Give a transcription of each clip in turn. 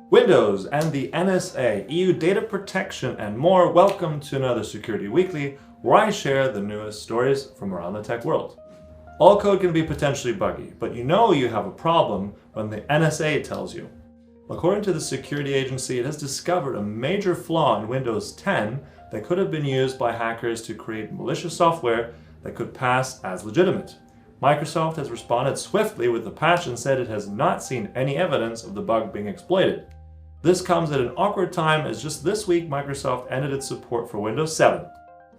Windows and the NSA, EU data protection and more. Welcome to another Security Weekly, where I share the newest stories from around the tech world. All code can be potentially buggy, but you know you have a problem when the NSA tells you. According to the security agency, it has discovered a major flaw in Windows 10 that could have been used by hackers to create malicious software that could pass as legitimate. Microsoft has responded swiftly with the patch and said it has not seen any evidence of the bug being exploited. This comes at an awkward time as just this week Microsoft ended its support for Windows 7.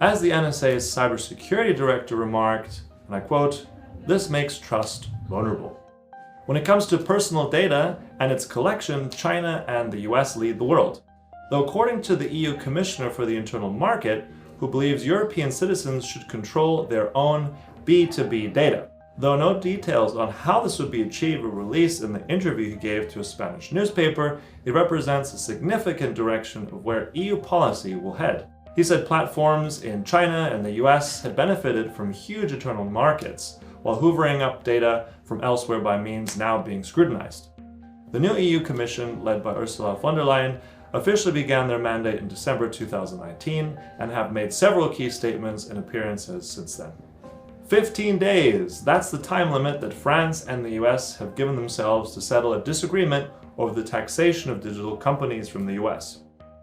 As the NSA's cybersecurity director remarked, and I quote, "This makes trust vulnerable." When it comes to personal data and its collection, China and the US lead the world. Though according to the EU Commissioner for the Internal Market, who believes European citizens should control their own B2B data. Though no details on how this would be achieved were released in the interview he gave to a Spanish newspaper, it represents a significant direction of where EU policy will head. He said platforms in China and the US had benefited from huge internal markets, while hoovering up data from elsewhere by means now being scrutinized. The new EU Commission, led by Ursula von der Leyen, officially began their mandate in December 2019 and have made several key statements and appearances since then. 15 days! That's the time limit that France and the US have given themselves to settle a disagreement over the taxation of digital companies from the US.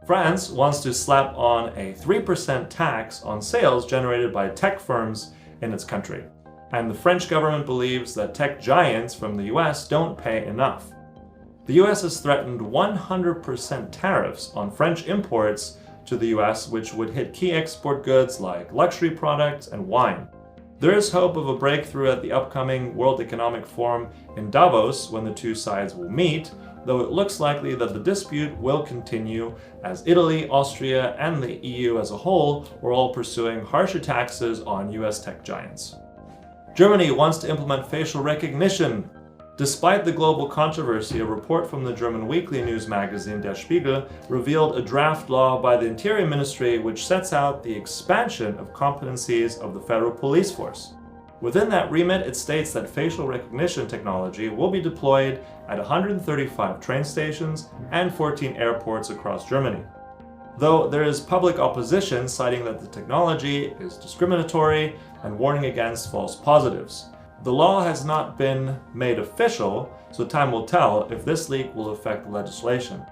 France wants to slap on a 3% tax on sales generated by tech firms in its country. And the French government believes that tech giants from the US don't pay enough. The US has threatened 100% tariffs on French imports to the US, which would hit key export goods like luxury products and wine. There is hope of a breakthrough at the upcoming World Economic Forum in Davos when the two sides will meet, though it looks likely that the dispute will continue as Italy, Austria, and the EU as a whole are all pursuing harsher taxes on US tech giants. Germany wants to implement facial recognition. Despite the global controversy, a report from the German weekly news magazine Der Spiegel revealed a draft law by the Interior Ministry which sets out the expansion of competencies of the federal police force. Within that remit, it states that facial recognition technology will be deployed at 135 train stations and 14 airports across Germany. Though there is public opposition citing that the technology is discriminatory and warning against false positives. The law has not been made official, so time will tell if this leak will affect the legislation.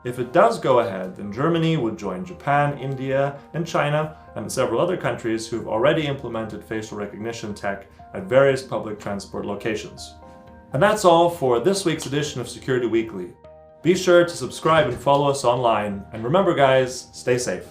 If it does go ahead, then Germany would join Japan, India, and China, and several other countries who've already implemented facial recognition tech at various public transport locations. And that's all for this week's edition of Security Weekly. Be sure to subscribe and follow us online, and remember guys, stay safe.